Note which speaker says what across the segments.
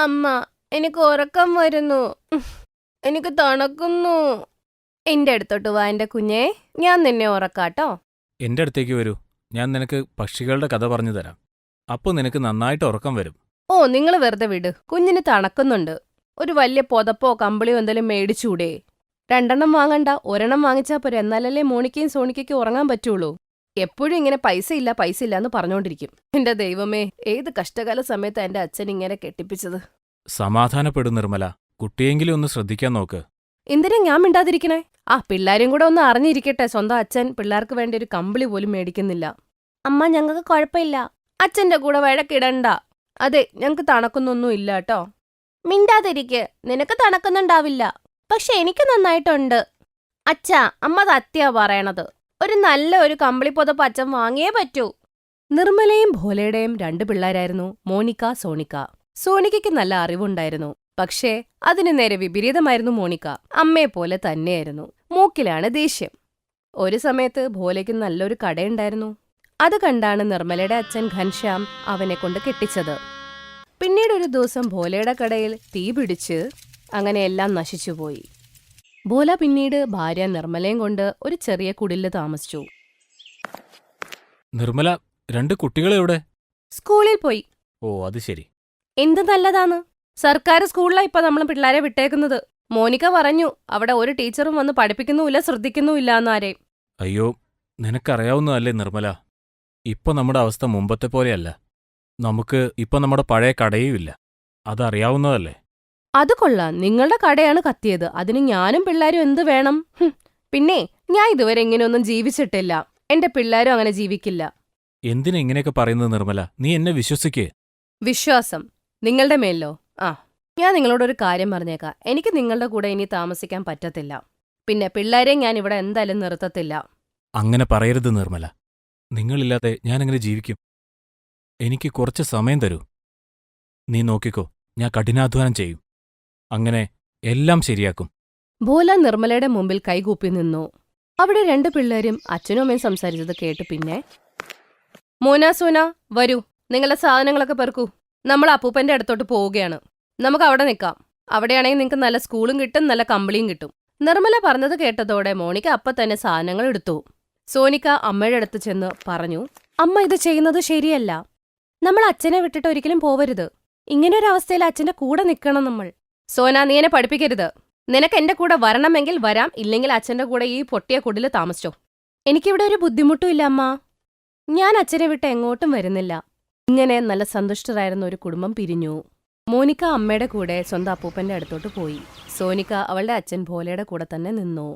Speaker 1: അമ്മ, എനിക്ക് ഉറക്കം വരുന്നു. എനിക്ക് തണുക്കുന്നു. എന്റെ അടുത്തോട്ട് വാ എന്റെ കുഞ്ഞേ, ഞാൻ നിന്നെ ഉറക്കാട്ടോ.
Speaker 2: എന്റെ അടുത്തേക്ക് വരൂ. ഞാൻ നിനക്ക് പക്ഷികളുടെ കഥ പറഞ്ഞു തരാം. അപ്പോൾ നിനക്ക് നന്നായിട്ട് ഉറക്കം വരും.
Speaker 1: ഓ, നിങ്ങൾ വെറുതെ വിട്. കുഞ്ഞിന് തണുക്കുന്നുണ്ട്. ഒരു വലിയ പുതപ്പോ കമ്പിളിയോ എന്തെങ്കിലും മേടിച്ചൂടെ? 2 വാങ്ങണ്ട, 1 വാങ്ങിച്ചാ പോരെ. എന്നാലല്ലേ മോണിക്കയും സോണിക്കയ്ക്കും ഉറങ്ങാൻ പറ്റുള്ളൂ. എപ്പോഴും ഇങ്ങനെ പൈസ ഇല്ല പൈസ ഇല്ല എന്ന് പറഞ്ഞോണ്ടിരിക്കും. എന്റെ ദൈവമേ, ഏത് കഷ്ടകാല സമയത്താ എന്റെ അച്ഛൻ ഇങ്ങനെ കെട്ടിപ്പിച്ചത്.
Speaker 2: സമാധാനപ്പെടും നിർമ്മല. കുട്ടിയെങ്കിലും ഒന്ന് ശ്രദ്ധിക്കാൻ നോക്ക്.
Speaker 1: എന്തിനാ ഞാൻ മിണ്ടാതിരിക്കണേ? പിള്ളാരും കൂടെ ഒന്ന് അറിഞ്ഞിരിക്കട്ടെ. സ്വന്തം അച്ഛൻ പിള്ളേർക്ക് വേണ്ടി ഒരു കമ്പിളി പോലും മേടിക്കുന്നില്ല. അമ്മ, ഞങ്ങൾക്ക് കുഴപ്പമില്ല. അച്ഛന്റെ കൂടെ വഴക്കിടണ്ട. അതെ, ഞങ്ങക്ക് തണുക്കുന്നൊന്നും ഇല്ല കേട്ടോ. മിണ്ടാതിരിക്ക്. നിനക്ക് തണുക്കുന്നുണ്ടാവില്ല, പക്ഷെ എനിക്ക് നന്നായിട്ടുണ്ട്. അച്ഛാ, അമ്മ സത്യാ പറയണത്. ഒരു നല്ല ഒരു കമ്പിളി പുതപ്പ് അച്ഛൻ വാങ്ങിയേ പറ്റൂ. നിർമ്മലയും ഭോലയുടെയും 2 പിള്ളേരായിരുന്നു മോനിക്ക, സോണിക്ക. സോണിക്കയ്ക്ക് നല്ല അറിവുണ്ടായിരുന്നു. പക്ഷേ അതിനു നേരെ വിപരീതമായിരുന്നു മോണിക്ക. അമ്മയെപ്പോലെ തന്നെയായിരുന്നു. മൂക്കിലാണ് ദേഷ്യം. ഒരു സമയത്ത് ഭോലയ്ക്ക് നല്ലൊരു കടയുണ്ടായിരുന്നു. അത് കണ്ടാണ് നിർമ്മലയുടെ അച്ഛൻ ഘൻശ്യാം അവനെ കൊണ്ട് കെട്ടിച്ചത്. പിന്നീട് ഒരു ദിവസം ഭോലയുടെ കടയിൽ തീ പിടിച്ച് അങ്ങനെ എല്ലാം നശിച്ചുപോയി. ഭോല പിന്നീട് ഭാര്യ നിർമ്മലയും കൊണ്ട് ഒരു ചെറിയ കുടില് താമസിച്ചു.
Speaker 2: നിർമ്മല, 2 കുട്ടികളെവിടെ?
Speaker 1: സ്കൂളിൽ പോയി.
Speaker 2: ഓ, അത് ശരി.
Speaker 1: എന്ത് നല്ലതാണ്. സർക്കാർ സ്കൂളിലാ ഇപ്പൊ നമ്മൾ പിള്ളേരെ വിട്ടേക്കുന്നത്. മോനിക്ക പറഞ്ഞു, അവിടെ ഒരു ടീച്ചറും വന്ന് പഠിപ്പിക്കുന്നുമില്ല, ശ്രദ്ധിക്കുന്നുമില്ല എന്നാരെയും.
Speaker 2: അയ്യോ, നിനക്കറിയാവുന്നതല്ലേ നിർമ്മല, ഇപ്പൊ നമ്മുടെ അവസ്ഥ മുമ്പത്തെ പോലെയല്ല. നമുക്ക് ഇപ്പൊ നമ്മുടെ പഴയ കടയുമില്ല. അതറിയാവുന്നതല്ലേ?
Speaker 1: അത് കൊള്ളാം, നിങ്ങളുടെ കടയാണ് കത്തിയത്. അതിന് ഞാനും പിള്ളേരും എന്ത് വേണം? പിന്നെ ഞാൻ ഇതുവരെ ഇങ്ങനെയൊന്നും ജീവിച്ചിട്ടില്ല. എന്റെ പിള്ളേരും അങ്ങനെ ജീവിക്കില്ല.
Speaker 2: എന്തിനാ ഇങ്ങനെയൊക്കെ പറയുന്നത് നിർമ്മല? നീ എന്നെ വിശ്വസിക്കേ.
Speaker 1: വിശ്വാസം നിങ്ങളുടെ മേലോ? ഞാൻ നിങ്ങളോടൊരു കാര്യം പറഞ്ഞേക്കാം. എനിക്ക് നിങ്ങളുടെ കൂടെ ഇനി താമസിക്കാൻ പറ്റത്തില്ല. പിന്നെ പിള്ളേരെ ഞാൻ ഇവിടെ എന്തായാലും നിർത്തത്തില്ല.
Speaker 2: അങ്ങനെ പറയരുത് നിർമ്മല. നിങ്ങളില്ലാതെ ഞാനെങ്ങനെ ജീവിക്കും? എനിക്ക് കുറച്ച് സമയം തരൂ. നീ നോക്കിക്കോ, ഞാൻ കഠിനാധ്വാനം ചെയ്യും. അങ്ങനെ എല്ലാം ശരിയാക്കും.
Speaker 1: ഭോല നിർമ്മലയുടെ മുമ്പിൽ കൈകൂപ്പി നിന്നു. അവിടെ 2 പിള്ളേരും അച്ഛനും അമ്മയും സംസാരിച്ചത് കേട്ട് പിന്നെ, മോനാ സോന, വരൂ, നിങ്ങളുടെ സാധനങ്ങളൊക്കെ പെറുക്കൂ. നമ്മൾ അപ്പൂപ്പന്റെ അടുത്തോട്ട് പോവുകയാണ്. നമുക്ക് അവിടെ നിൽക്കാം. അവിടെയാണെങ്കിൽ നിങ്ങൾക്ക് നല്ല സ്കൂളും കിട്ടും, നല്ല കമ്പിളിയും കിട്ടും. നിർമ്മല പറഞ്ഞത് കേട്ടതോടെ മോണിക്ക അപ്പം തന്നെ സാധനങ്ങൾ എടുത്തു. സോനിക്ക അമ്മയുടെ അടുത്ത് ചെന്ന് പറഞ്ഞു, അമ്മ, ഇത് ചെയ്യുന്നത് ശരിയല്ല. നമ്മൾ അച്ഛനെ വിട്ടിട്ട് ഒരിക്കലും പോവരുത്. ഇങ്ങനൊരവസ്ഥയിൽ അച്ഛന്റെ കൂടെ നിൽക്കണം നമ്മൾ. സോന, നീ എന്നെ പഠിപ്പിക്കരുത്. നിനക്ക് എന്റെ കൂടെ വരണമെങ്കിൽ വരാം, ഇല്ലെങ്കിൽ അച്ഛന്റെ കൂടെ ഈ പൊട്ടിയ കുടില് താമസിച്ചോ. എനിക്കിവിടെ ഒരു ബുദ്ധിമുട്ടും ഇല്ല അമ്മ. ഞാൻ അച്ഛനെ വിട്ട് എങ്ങോട്ടും വരുന്നില്ല. ഇങ്ങനെ നല്ല സന്തുഷ്ടരായിരുന്ന ഒരു കുടുംബം പിരിഞ്ഞു. മോനിക്ക അമ്മയുടെ കൂടെ സ്വന്തം അപ്പൂപ്പന്റെ അടുത്തോട്ട് പോയി. സോനിക്ക അവളുടെ അച്ഛൻ ഭോലയുടെ കൂടെ തന്നെ നിന്നു.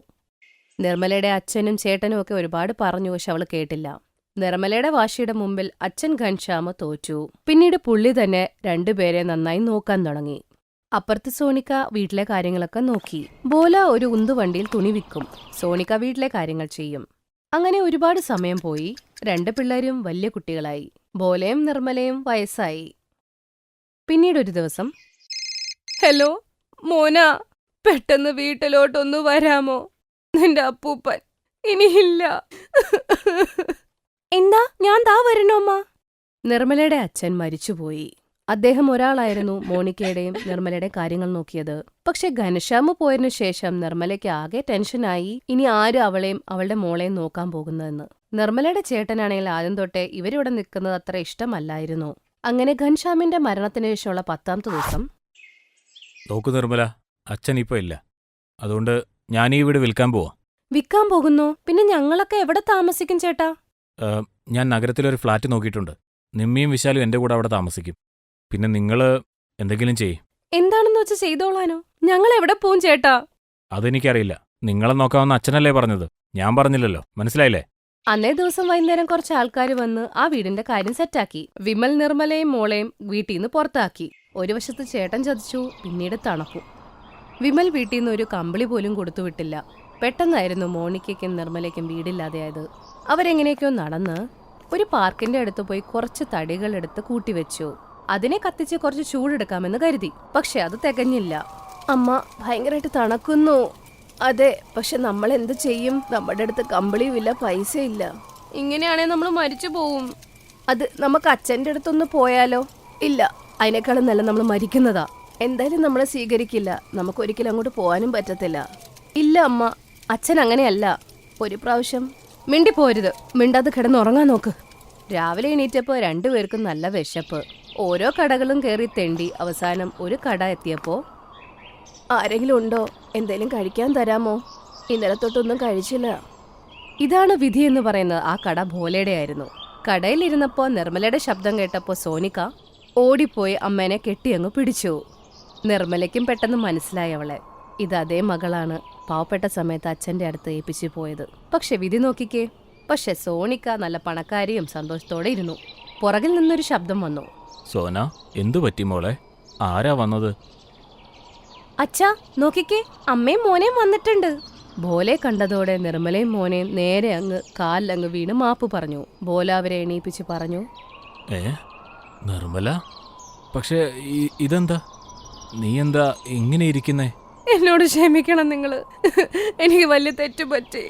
Speaker 1: നിർമ്മലയുടെ അച്ഛനും ചേട്ടനും ഒക്കെ ഒരുപാട് പറഞ്ഞു, പക്ഷെ അവള് കേട്ടില്ല. നിർമ്മലയുടെ വാശിയുടെ മുമ്പിൽ അച്ഛൻ ഘൻശ്യാമ തോറ്റു. പിന്നീട് പുള്ളി തന്നെ 2 പേരെ നന്നായി നോക്കാൻ തുടങ്ങി. അപ്പുറത്ത് സോനിക്ക വീട്ടിലെ കാര്യങ്ങളൊക്കെ നോക്കി. ഭോല ഒരു ഉന്തുവണ്ടിയിൽ തുണി വിൽക്കും. സോനിക്ക വീട്ടിലെ കാര്യങ്ങൾ ചെയ്യും. അങ്ങനെ ഒരുപാട് സമയം പോയി. 2 പിള്ളേരും വലിയ കുട്ടികളായി. ഭോലയും നിർമ്മലയും വയസ്സായി. പിന്നീടൊരു ദിവസം, ഹലോ മോന, പെട്ടെന്ന് വീട്ടിലോട്ടൊന്നു വരാമോ? നിന്റെ അപ്പൂപ്പൻ ഇനിയില്ല. എന്താ? ഞാൻ ദാ വരണോ അമ്മ? നിർമ്മലയുടെ അച്ഛൻ മരിച്ചുപോയി. അദ്ദേഹം ഒരാളായിരുന്നു മോണിക്കയുടെയും നിർമ്മലയുടെ കാര്യങ്ങൾ നോക്കിയത്. പക്ഷെ ഘനശ്യാമ് പോയതിനു ശേഷം നിർമ്മലയ്ക്ക് ആകെ ടെൻഷനായി. ഇനി ആര് അവളെയും അവളുടെ മോളെയും നോക്കാൻ പോകുന്നതെന്ന്. നിർമ്മലയുടെ ചേട്ടനാണെങ്കിൽ ആദ്യം തൊട്ടേ ഇവരിവിടെ നിൽക്കുന്നത് അത്ര ഇഷ്ടമല്ലായിരുന്നു. അങ്ങനെ ഘൻശ്യാമിന്റെ മരണത്തിന് ശേഷമുള്ള 10ാമത്തെ ദിവസം,
Speaker 2: നോക്കു നിർമ്മല, അച്ഛൻ ഇപ്പൊ ഇല്ല. അതുകൊണ്ട് ഞാൻ ഈ വീട് വിൽക്കാൻ പോവാ.
Speaker 1: വിൽക്കാൻ പോകുന്നു? പിന്നെ ഞങ്ങളൊക്കെ എവിടെ താമസിക്കും ചേട്ടാ?
Speaker 2: ഞാൻ നഗരത്തിലൊരു ഫ്ലാറ്റ് നോക്കിയിട്ടുണ്ട്. നിമ്മിയും വിശാലും എന്റെ കൂടെ അവിടെ താമസിക്കും. പിന്നെ നിങ്ങള് എന്തെങ്കിലും ചെയ്യും.
Speaker 1: എന്താണെന്ന് വെച്ച് ചെയ്തോളാനോ? ഞങ്ങൾ എവിടെ പോവും ചേട്ടാ?
Speaker 2: അതെനിക്കറിയില്ല. നിങ്ങളെ നോക്കാമെന്ന് അച്ഛനല്ലേ പറഞ്ഞത്? ഞാൻ പറഞ്ഞില്ലല്ലോ, മനസ്സിലായില്ലേ?
Speaker 1: അന്നേ ദിവസം വൈകുന്നേരം കുറച്ച് ആൾക്കാർ വന്ന് ആ വീടിന്റെ കാര്യം സെറ്റാക്കി. വിമൽ നിർമ്മലയും മോളെയും വീട്ടിൽ നിന്ന് പുറത്താക്കി. ഒരു വശത്ത് ചേട്ടൻ ചതിച്ചു, പിന്നീട് തണുപ്പു. വിമൽ വീട്ടിൽ നിന്ന് ഒരു കമ്പിളി പോലും കൊടുത്തുവിട്ടില്ല. പെട്ടെന്നായിരുന്നു മോണിക്കയ്ക്കും നിർമ്മലയ്ക്കും വീടില്ലാതെയായത്. അവരെങ്ങനെയൊക്കെയോ നടന്ന് ഒരു പാർക്കിന്റെ അടുത്ത് പോയി കുറച്ച് തടികളെടുത്ത് കൂട്ടിവെച്ചു. അതിനെ കത്തിച്ച് കുറച്ച് ചൂടെടുക്കാമെന്ന് കരുതി. പക്ഷെ അത് തികഞ്ഞില്ല. അമ്മ, ഭയങ്കരമായിട്ട് തണുക്കുന്നു. അതെ, പക്ഷെ നമ്മൾ എന്ത് ചെയ്യും? നമ്മുടെ അടുത്ത് കമ്പിളിയുമില്ല, പൈസയില്ല. ഇങ്ങനെയാണെ നമ്മൾ മരിച്ചു പോവും. അത് നമുക്ക് അച്ഛൻ്റെ അടുത്തൊന്ന് പോയാലോ? ഇല്ല, അതിനേക്കാളും നല്ല നമ്മൾ മരിക്കുന്നതാ. എന്തായാലും നമ്മളെ സ്വീകരിക്കില്ല. നമുക്കൊരിക്കലും അങ്ങോട്ട് പോകാനും പറ്റത്തില്ല. ഇല്ല അമ്മ, അച്ഛൻ അങ്ങനെയല്ല. ഒരു പ്രാവശ്യം മിണ്ടിപ്പോരുത്. മിണ്ടാതെ കിടന്നുറങ്ങാൻ നോക്ക്. രാവിലെ എണീറ്റപ്പോൾ രണ്ടുപേർക്കും നല്ല വിശപ്പ്. ഓരോ കടകളും കയറി തെണ്ടി അവസാനം ഒരു കട എത്തിയപ്പോൾ, ആരെങ്കിലും ഉണ്ടോ? എന്തേലും കഴിക്കാൻ തരാമോ? ഇന്നലെ തൊട്ടൊന്നും കഴിച്ചില്ല. ഇതാണ് വിധി എന്ന് പറയുന്നത്. ആ കട ഭോലയുടെ ആയിരുന്നു. കടയിലിരുന്നപ്പോൾ നിർമ്മലയുടെ ശബ്ദം കേട്ടപ്പോൾ സോനിക ഓടിപ്പോയി അമ്മേനെ കെട്ടിയങ്ങ് പിടിച്ചു. നിർമ്മലയ്ക്കും പെട്ടെന്ന് മനസ്സിലായി അവളെ. ഇത് അതേ മകളാണ് പാവപ്പെട്ട സമയത്ത് അച്ഛൻ്റെ അടുത്ത് ഏൽപ്പിച്ചു പോയത്. പക്ഷെ വിധി നോക്കിക്കേ. പക്ഷെ സോണിക്ക നല്ല പണക്കാരിയും സന്തോഷത്തോടെ ഇരുന്നു. പുറകിൽ നിന്നൊരു ശബ്ദം വന്നു.
Speaker 2: സോന, എന്തു പറ്റി മോളെ? ആരാ വന്നത്?
Speaker 1: അച്ഛാ നോക്കിക്കേ, അമ്മയും മോനെയും വന്നിട്ടുണ്ട്. ഭോലെ കണ്ടതോടെ നിർമ്മലയും മോനെയും നേരെ അങ്ങ് കാലിലങ്ങ് വീണ് മാപ്പ് പറഞ്ഞു. ഭോല അവരെ എണീപ്പിച്ച് പറഞ്ഞു,
Speaker 2: നിർമ്മല, പക്ഷേ ഇതെന്താ? നീ എന്താ ഇങ്ങനെ ഇരിക്കുന്നേ?
Speaker 1: എന്നോട് ക്ഷമിക്കണം നിങ്ങള്, എനിക്ക് വലിയ തെറ്റ് പറ്റി.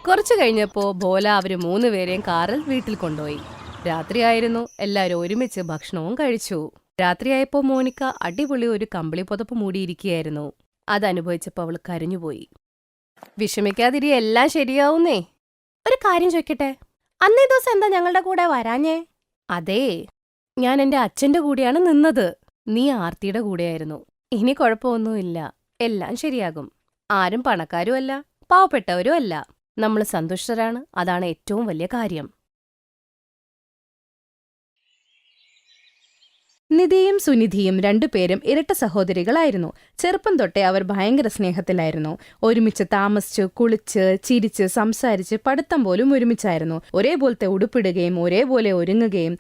Speaker 1: കുറച്ചു കഴിഞ്ഞപ്പോ ഭോല അവര് 3 പേരെയും കാറിൽ വീട്ടിൽ കൊണ്ടുപോയി. രാത്രിയായിരുന്നു. എല്ലാവരും ഒരുമിച്ച് ഭക്ഷണവും കഴിച്ചു. രാത്രിയായപ്പോ മോനിക്ക അടിപൊളി ഒരു കമ്പിളി പുതപ്പ് മൂടിയിരിക്കുകയായിരുന്നു. അതനുഭവിച്ചപ്പോ അവൾ കരഞ്ഞുപോയി. വിഷമിക്കാതിരി, എല്ലാം ശരിയാവുന്നേ. ഒരു കാര്യം ചോദിക്കട്ടെ, അന്നേ ദിവസം എന്താ ഞങ്ങളുടെ കൂടെ വരാഞ്ഞേ? അതേ, ഞാൻ എന്റെ അച്ഛന്റെ കൂടെയാണ് നിന്നത്. നീ ആർത്തിയുടെ കൂടെയായിരുന്നു. ഇനി കുഴപ്പമൊന്നുമില്ല, എല്ലാം ശരിയാകും. ആരും പണക്കാരും അല്ല, പാവപ്പെട്ടവരും അല്ല. നമ്മൾ സന്തുഷ്ടരാണ്. അതാണ് ഏറ്റവും വലിയ കാര്യം. നിധിയും സുനിധിയും രണ്ടുപേരും ഇരട്ട സഹോദരികളായിരുന്നു. ചെറുപ്പം തൊട്ടേ അവർ ഭയങ്കര സ്നേഹത്തിലായിരുന്നു. ഒരുമിച്ച് താമസിച്ച്, കുളിച്ച്, ചിരിച്ച്, സംസാരിച്ച്, പഠിത്തം പോലും ഒരുമിച്ചായിരുന്നു. ഒരേപോലത്തെ ഉടുപ്പിടുകയും ഒരേപോലെ ഒരുങ്ങുകയും.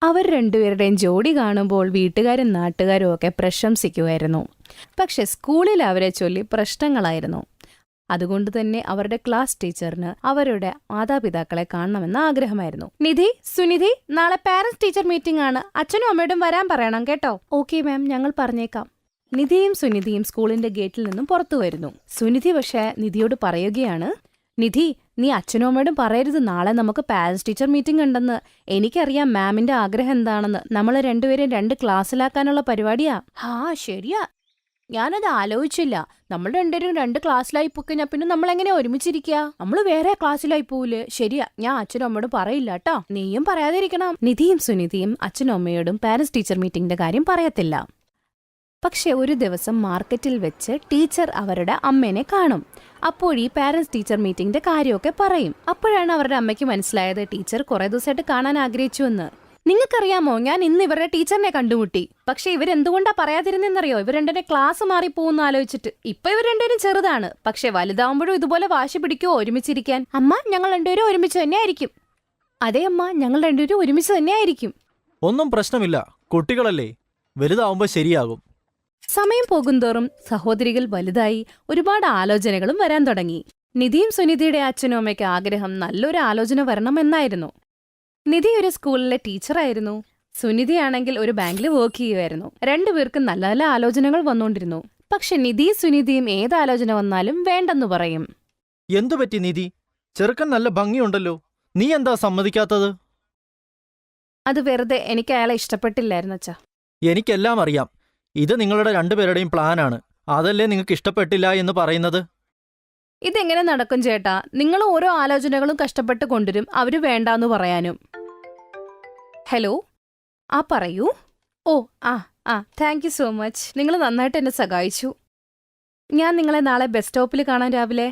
Speaker 1: അവർ രണ്ടുപേരുടെയും ജോഡി കാണുമ്പോൾ വീട്ടുകാരും നാട്ടുകാരും ഒക്കെ പ്രശംസിക്കുമായിരുന്നു. പക്ഷെ സ്കൂളിൽ അവരെ ചൊല്ലി പ്രശ്നങ്ങളായിരുന്നു. അതുകൊണ്ട് തന്നെ അവരുടെ ക്ലാസ് ടീച്ചറിന് അവരുടെ മാതാപിതാക്കളെ കാണണമെന്ന് ആഗ്രഹമായിരുന്നു. നിധി, സുനിധി, നാളെ പാരന്റ്സ് ടീച്ചർ മീറ്റിംഗ് ആണ്. അച്ഛനും അമ്മയോടും വരാൻ പറയണം കേട്ടോ. ഓക്കെ മാം, ഞങ്ങൾ പറഞ്ഞേക്കാം. നിധിയും സുനിധിയും സ്കൂളിന്റെ ഗേറ്റിൽ നിന്നും പുറത്തു വരുന്നു. സുനിധി പക്ഷേ നിധിയോട് പറയുകയാണ്, നിധി, നീ അച്ഛനും അമ്മയോടും പറയരുത്, നാളെ നമുക്ക് പാരന്റ്സ് ടീച്ചർ മീറ്റിംഗ് ഉണ്ടെന്ന്. എനിക്കറിയാം മാമിന്റെ ആഗ്രഹം എന്താണെന്ന്. നമ്മളെ രണ്ടുപേരും 2 ക്ലാസ്സിലാക്കാനുള്ള പരിപാടിയാ. ശരിയാ, ഞാനത് ആലോചിച്ചില്ല. നമ്മൾ രണ്ടുപേരും 2 ക്ലാസ്സിലായി പോയിക്കഴിഞ്ഞാൽ പിന്നെ നമ്മൾ എങ്ങനെ ഒരുമിച്ചിരിക്കുക? നമ്മൾ വേറെ ക്ലാസ്സിലായി പോവില്ലേ? ശരിയാ, ഞാൻ അച്ഛനും അമ്മയോടും പറയില്ല കേട്ടോ. നീയും പറയാതിരിക്കണം. നിധിയും സുനിധിയും അച്ഛനും അമ്മയോടും പാരന്റ്സ് ടീച്ചർ മീറ്റിംഗിന്റെ കാര്യം പറയത്തില്ല. പക്ഷെ ഒരു ദിവസം മാർക്കറ്റിൽ വെച്ച് ടീച്ചർ അവരുടെ അമ്മേനെ കാണും. അപ്പോൾ ഈ പാരന്റ്സ് ടീച്ചർ മീറ്റിംഗിന്റെ കാര്യമൊക്കെ പറയും. അപ്പോഴാണ് അവരുടെ അമ്മയ്ക്ക് മനസ്സിലായത് ടീച്ചർ കുറെ ദിവസമായിട്ട് കാണാൻ ആഗ്രഹിച്ചുവെന്ന്. നിങ്ങൾക്കറിയാമോ, ഞാൻ ഇന്ന് ഇവരുടെ ടീച്ചറിനെ കണ്ടുമുട്ടി. പക്ഷെ ഇവരെന്തുകൊണ്ടാ പറയാതിരുന്നെന്നറിയോ? ഇവർ രണ്ടുപേരെ ക്ലാസ് മാറിപ്പോകുന്ന ആലോചിച്ചിട്ട്. ഇപ്പൊ ഇവർ രണ്ടുപേരും ചെറുതാണ്, പക്ഷെ വലുതാവുമ്പോഴും ഇതുപോലെ വാശി പിടിക്കുവോ ഒരുമിച്ചിരിക്കാൻ? അമ്മ, ഞങ്ങൾ രണ്ടുപേരും ഒരുമിച്ച് തന്നെയായിരിക്കും. അതെ അമ്മ, ഞങ്ങൾ രണ്ടുപേരും ഒരുമിച്ച് തന്നെയായിരിക്കും.
Speaker 3: ഒന്നും പ്രശ്നമില്ല, കുട്ടികളല്ലേ, വലുതാവുമ്പോ ശരിയാകും.
Speaker 1: സമയം പോകുന്തോറും സഹോദരികൾ വലുതായി. ഒരുപാട് ആലോചനകളും വരാൻ തുടങ്ങി. നിധിയും സുനിധിയുടെ അച്ഛനും അമ്മയ്ക്ക് ആഗ്രഹം നല്ലൊരു ആലോചന വരണമെന്നായിരുന്നു. നിധി ഒരു സ്കൂളിലെ ടീച്ചറായിരുന്നു. സുനിധിയാണെങ്കിൽ ഒരു ബാങ്കിൽ വർക്ക് ചെയ്യുമായിരുന്നു. രണ്ടുപേർക്കും നല്ല നല്ല ആലോചനകൾ വന്നുകൊണ്ടിരുന്നു. പക്ഷെ നിധിയും സുനിധിയും ഏതാലോചന വന്നാലും വേണ്ടെന്നു പറയും.
Speaker 3: എന്തുപറ്റി നിധി? ചെറുക്കൻ നല്ല ഭംഗിയുണ്ടല്ലോ, നീ എന്താ സമ്മതിക്കാത്തത്?
Speaker 1: അത് വെറുതെ, എനിക്ക് അയാളെ ഇഷ്ടപ്പെട്ടില്ലായിരുന്നു അച്ഛാ.
Speaker 3: എനിക്കെല്ലാം അറിയാം. ഇത് നിങ്ങളുടെ രണ്ടുപേരുടെയും പ്ലാനാണ്. അതല്ലേ നിങ്ങൾക്ക് ഇഷ്ടപ്പെട്ടില്ല എന്ന് പറയുന്നത്?
Speaker 1: ഇതെങ്ങനെ നടക്കും ചേട്ടാ? നിങ്ങൾ ഓരോ ആലോചനകളും കഷ്ടപ്പെട്ട് കൊണ്ടുവരും, അവര് വേണ്ടാന്നു പറയാനും. ഹലോ, പറയൂ. ഓ, താങ്ക് യു സോ മച്ച്. നിങ്ങൾ നന്നായിട്ട് എന്നെ സഹായിച്ചു. ഞാൻ നിങ്ങളെ നാളെ ബസ് സ്റ്റോപ്പിൽ കാണാൻ രാവിലെ.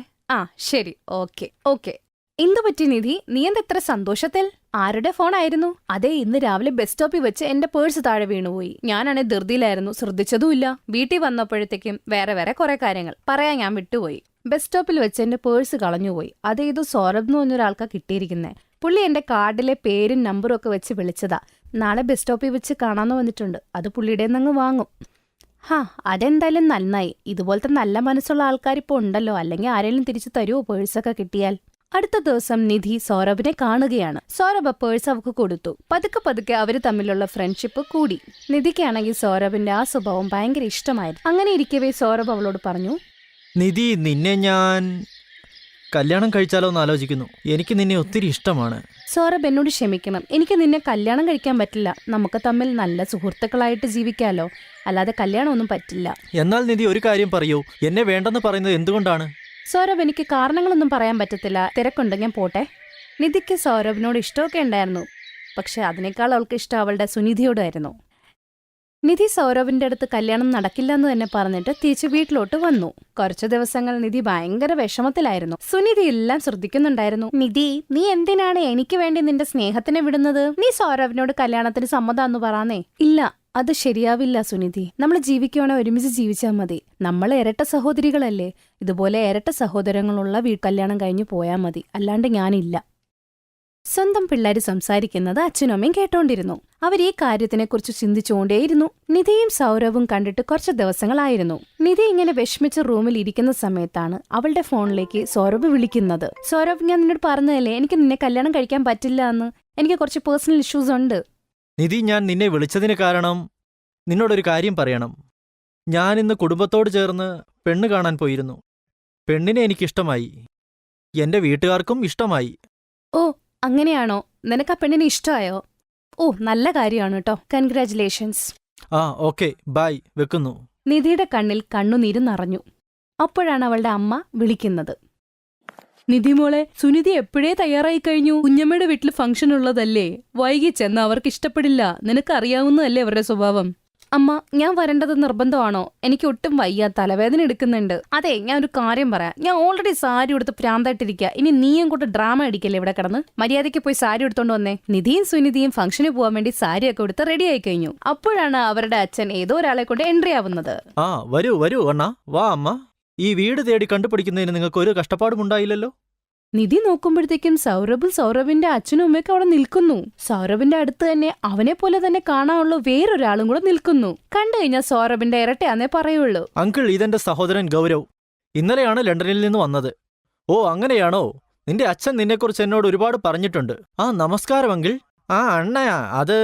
Speaker 1: ശരി, ഓക്കെ. എന്തു പറ്റി നിധി? നീ എന്തെത്ര സന്തോഷത്തിൽ? ആരുടെ ഫോണായിരുന്നു? അതെ, ഇന്ന് രാവിലെ ബസ് സ്റ്റോപ്പിൽ വെച്ച് എന്റെ പേഴ്സ് താഴെ വീണുപോയി. ഞാനാണെ ധൃതിയിലായിരുന്നു, ശ്രദ്ധിച്ചതുമില്ല. വീട്ടിൽ വന്നപ്പോഴത്തേക്കും വേറെ കുറെ കാര്യങ്ങൾ പറയാൻ ഞാൻ വിട്ടുപോയി. ബസ് സ്റ്റോപ്പിൽ വെച്ച് എന്റെ പേഴ്സ് കളഞ്ഞുപോയി. അതേതോ സൗരഭ് എന്ന് പറഞ്ഞൊരാൾക്കാ കിട്ടിയിരിക്കുന്നേ. പുള്ളി എന്റെ കാർഡിലെ പേരും നമ്പറും ഒക്കെ വെച്ച് വിളിച്ചതാ. നാളെ ബസ് സ്റ്റോപ്പിൽ വെച്ച് കാണാന്ന് വന്നിട്ടുണ്ട്. അത് പുള്ളിയുടെ നിന്നങ്ങ് വാങ്ങും. അതെന്തായാലും നന്നായി. ഇതുപോലത്തെ നല്ല മനസ്സുള്ള ആൾക്കാരിപ്പോ ഉണ്ടല്ലോ. അല്ലെങ്കിൽ ആരെങ്കിലും തിരിച്ചു തരുമോ പേഴ്സൊക്കെ കിട്ടിയാൽ? അടുത്ത ദിവസം നിധി സൗരഭിനെ കാണുകയാണ്. സൗരഭ് പേഴ്സ് അവർക്ക് കൊടുത്തു. പതുക്കെ അവര് തമ്മിലുള്ള ഫ്രണ്ട്ഷിപ്പ് കൂടി. നിധിക്കാണെങ്കിൽ സൗരഭിന്റെ ആ സ്വഭാവം ഭയങ്കര ഇഷ്ടമായിരുന്നു. അങ്ങനെ ഇരിക്കവേ സൗരഭ് അവളോട് പറഞ്ഞു,
Speaker 3: നിധി, നിന്നെ ഞാൻ കല്യാണം കഴിച്ചാലോ എന്ന് ആലോചിക്കുന്നു. എനിക്ക് നിന്നെ ഒത്തിരി ഇഷ്ടമാണ്.
Speaker 1: സൗരഭ് എന്നോട് ക്ഷമിക്കണം. എനിക്ക് നിന്നെ കല്യാണം കഴിക്കാൻ പറ്റില്ല. നമുക്ക് തമ്മിൽ നല്ല സുഹൃത്തുക്കളായിട്ട് ജീവിക്കാലോ. അല്ലാതെ കല്യാണമൊന്നും പറ്റില്ല.
Speaker 3: എന്നാൽ നിധി ഒരു കാര്യം പറയൂ, എന്നെ വേണ്ടെന്ന് പറയുന്നത് എന്തുകൊണ്ടാണ്?
Speaker 1: സൗരഭ്, എനിക്ക് കാരണങ്ങളൊന്നും പറയാൻ പറ്റത്തില്ല. തിരക്കുണ്ട്, ഞാൻ പോട്ടെ. നിധിക്ക് സൗരഭിനോട് ഇഷ്ടമൊക്കെ ഉണ്ടായിരുന്നു. പക്ഷെ അതിനേക്കാൾ അവൾക്ക് ഇഷ്ടം അവളുടെ സുനിധിയോടായിരുന്നു. നിധി സൗരഭിന്റെ അടുത്ത് കല്യാണം നടക്കില്ല എന്ന് തന്നെ പറഞ്ഞിട്ട് തിരിച്ചു വീട്ടിലോട്ട് വന്നു. കുറച്ചു ദിവസങ്ങൾ നിധി ഭയങ്കര വിഷമത്തിലായിരുന്നു. സുനിധി എല്ലാം ശ്രദ്ധിക്കുന്നുണ്ടായിരുന്നു. നിധി, നീ എന്തിനാണ് എനിക്ക് വേണ്ടി നിന്റെ സ്നേഹത്തിനെ വിടുന്നത്? നീ സൗരഭിനോട് കല്യാണത്തിന് സമ്മതമാണെന്ന് പറയാന്നേ. ഇല്ല, അത് ശരിയാവില്ല സുനിധി. നമ്മൾ ജീവിക്കുവാണെ ഒരുമിച്ച് ജീവിച്ചാൽ മതി. നമ്മൾ ഇരട്ട സഹോദരികളല്ലേ. ഇതുപോലെ ഇരട്ട സഹോദരങ്ങളുള്ള കല്യാണം കഴിഞ്ഞു പോയാൽ മതി. അല്ലാണ്ട് ഞാനില്ല. സ്വന്തം പിള്ളേര് സംസാരിക്കുന്നത് അച്ഛനും അമ്മയും കേട്ടോണ്ടിരുന്നു. അവർ ഈ കാര്യത്തിനെക്കുറിച്ച് ചിന്തിച്ചുകൊണ്ടേയിരുന്നു. നിധിയും സൗരവും കണ്ടിട്ട് കുറച്ച് ദിവസങ്ങളായിരുന്നു. നിധി ഇങ്ങനെ വിഷമിച്ച് റൂമിൽ ഇരിക്കുന്ന സമയത്താണ് അവളുടെ ഫോണിലേക്ക് സൗരഭ് വിളിക്കുന്നത്. സൗരഭ്, ഞാൻ നിന്നോട് പറഞ്ഞതല്ലേ എനിക്ക് നിന്നെ കല്യാണം കഴിക്കാൻ പറ്റില്ല എന്ന്. എനിക്ക് കുറച്ച് പേഴ്സണൽ ഇഷ്യൂസ് ഉണ്ട്.
Speaker 3: നിധി, ഞാൻ നിന്നെ വിളിച്ചതിന് കാരണം നിന്നോടൊരു കാര്യം പറയണം. ഞാൻ ഇന്ന് കുടുംബത്തോട് ചേർന്ന് പെണ്ണ് കാണാൻ പോയിരുന്നു. പെണ്ണിനെ എനിക്കിഷ്ടമായി. എന്റെ വീട്ടുകാർക്കും ഇഷ്ടമായി.
Speaker 1: ഓ, അങ്ങനെയാണോ? നിനക്ക് ആ പെണ്ണിനെ ഇഷ്ടമായോ? ഓ, നല്ല കാര്യമാണ് കേട്ടോ. കൺഗ്രാറ്റുലേഷൻസ്.
Speaker 3: ആ, ഓക്കെ, ബൈ, വെക്കുന്നു.
Speaker 1: നിധിയുടെ കണ്ണിൽ കണ്ണുനീര് നിറഞ്ഞു. അപ്പോഴാണ് അവളുടെ അമ്മ വിളിക്കുന്നത്. നിധി മോളെ, സുനിധി എപ്പോഴേ തയ്യാറായി കഴിഞ്ഞു. കുഞ്ഞമ്മയുടെ വീട്ടിൽ ഫംഗ്ഷൻ ഉള്ളതല്ലേ. വൈകി ചെന്ന് അവർക്ക് ഇഷ്ടപ്പെടില്ല. നിനക്കറിയാവുന്നതല്ലേ അവരുടെ സ്വഭാവം. അമ്മ, ഞാൻ വരേണ്ടത് നിർബന്ധമാണോ? എനിക്ക് ഒട്ടും വയ്യ, തലവേദന എടുക്കുന്നുണ്ട്. അതെ, ഞാൻ ഒരു കാര്യം പറയാം. ഞാൻ ഓൾറെഡി സാരി എടുത്ത് പ്രാന്തായിട്ടിരിക്കുക. ഇനി നീയും കൂടെ ഡ്രാമ അടിക്കല്ലേ ഇവിടെ കിടന്ന്. മര്യാദയ്ക്ക് പോയി സാരി എടുത്തോണ്ട് വന്നേ. നിധിയും സുനിധിയും ഫംഗ്ഷന് പോകാൻ വേണ്ടി സാരിയൊക്കെ എടുത്ത് റെഡി ആയി കഴിഞ്ഞു. അപ്പോഴാണ് അവരുടെ അച്ഛൻ ഏതോ ഒരാളെ കൊണ്ട് എൻട്രി ആവുന്നത്.
Speaker 3: ആ, വരൂ വരൂ അണ്ണാ, വാ അമ്മ. ഈ വീട് തേടി കണ്ടുപിടിക്കുന്നതിന് നിങ്ങൾക്ക് ഒരു കഷ്ടപ്പാടുമുണ്ടായില്ലല്ലോ.
Speaker 1: നിധി നോക്കുമ്പോഴത്തേക്കും സൗരഭിന്റെ അച്ഛനും അമ്മയൊക്കെ അവിടെ നിൽക്കുന്നു. സൗരഭിന്റെ അടുത്ത് തന്നെ അവനെ പോലെ തന്നെ കാണാനുള്ള വേറൊരാളും കൂടെ നിൽക്കുന്നു. കണ്ടു കഴിഞ്ഞാൽ സൗരഭിന്റെ ഇരട്ടയാന്നേ പറയുള്ളൂ.
Speaker 3: അങ്കിൾ, ഇതെന്റെ സഹോദരൻ ഗൗരവ്. ഇന്നലെയാണ് ലണ്ടനിൽ നിന്ന് വന്നത്. ഓ, അങ്ങനെയാണോ? നിന്റെ അച്ഛൻ നിന്നെക്കുറിച്ച് എന്നോട് ഒരുപാട് പറഞ്ഞിട്ടുണ്ട്. ആ, നമസ്കാരം അങ്കിൾ. ആ, അണ്ണയാ, അത്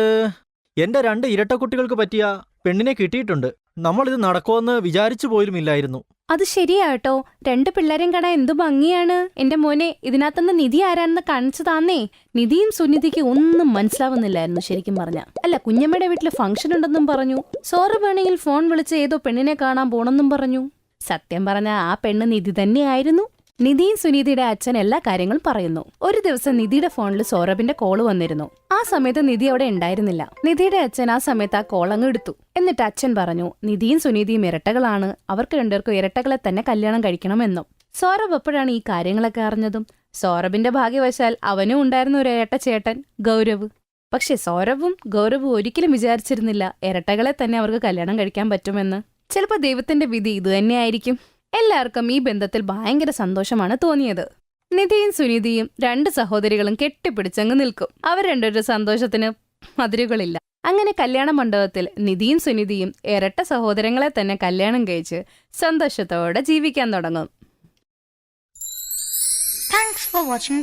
Speaker 3: എന്റെ 2 ഇരട്ടക്കുട്ടികൾക്ക് പറ്റിയ പെണ്ണിനെ കിട്ടിയിട്ടുണ്ട്. നമ്മളിത് നടക്കുമെന്ന് വിചാരിച്ചു പോലുമില്ലായിരുന്നു.
Speaker 1: അത് ശരിയാട്ടോ. 2 പിള്ളേരെയും കാണാൻ എന്തു ഭംഗിയാണ്. എന്റെ മോനെ, ഇതിനകത്തുനിന്ന് നിധി ആരാണെന്ന് കാണിച്ചു താന്നേ. നിധിയും സുനിധിക്ക് ഒന്നും മനസ്സിലാവുന്നില്ലായിരുന്നു ശരിക്കും പറഞ്ഞ. അല്ല, കുഞ്ഞമ്മയുടെ വീട്ടിൽ ഫംഗ്ഷൻ ഉണ്ടെന്നും പറഞ്ഞു. സൗരഭ് ഫോൺ വിളിച്ച് ഏതോ പെണ്ണിനെ കാണാൻ പോണെന്നും പറഞ്ഞു. സത്യം പറഞ്ഞ ആ പെണ്ണ് നിധി തന്നെയായിരുന്നു. നിധിയും സുനിധിയുടെ അച്ഛൻ എല്ലാ കാര്യങ്ങളും പറയുന്നു. ഒരു ദിവസം നിധിയുടെ ഫോണിൽ സൗരഭിന്റെ കോള് വന്നിരുന്നു. ആ സമയത്ത് നിധി അവിടെ ഉണ്ടായിരുന്നില്ല. നിധിയുടെ അച്ഛൻ ആ സമയത്ത് ആ കോൾ അങ്ങ് എടുത്തു. എന്നിട്ട് അച്ഛൻ പറഞ്ഞു, നിധിയും സുനിധിയും ഇരട്ടകളാണ്. അവർക്ക് 2 പേർക്കും ഇരട്ടകളെ തന്നെ കല്യാണം കഴിക്കണമെന്നും. സൗരഭ് എപ്പോഴാണ് ഈ കാര്യങ്ങളൊക്കെ അറിഞ്ഞതും. സൗരഭിന്റെ ഭാഗ്യവശാൽ അവനും ഉണ്ടായിരുന്ന ഒരു ഇരട്ട ചേട്ടൻ ഗൗരവ്. പക്ഷെ സൗരഭും ഗൗരവും ഒരിക്കലും വിചാരിച്ചിരുന്നില്ല ഇരട്ടകളെ തന്നെ അവർക്ക് കല്യാണം കഴിക്കാൻ പറ്റുമെന്ന്. ചിലപ്പോ ദൈവത്തിന്റെ വിധി ഇത് തന്നെയായിരിക്കും. എല്ലാവർക്കും ഈ ബന്ധത്തിൽ ഭയങ്കര സന്തോഷമാണ് തോന്നിയത്. നിധിയും സുനിധിയും 2 സഹോദരികളും കെട്ടിപ്പിടിച്ചങ്ങ് നിൽക്കും. അവർ 2 സന്തോഷത്തിന് അതിരുകളില്ല. അങ്ങനെ കല്യാണ മണ്ഡപത്തിൽ നിധിയും സുനിധിയും ഇരട്ട സഹോദരങ്ങളെ തന്നെ കല്യാണം കഴിച്ച് സന്തോഷത്തോടെ ജീവിക്കാൻ തുടങ്ങും.
Speaker 4: Thanks for watching.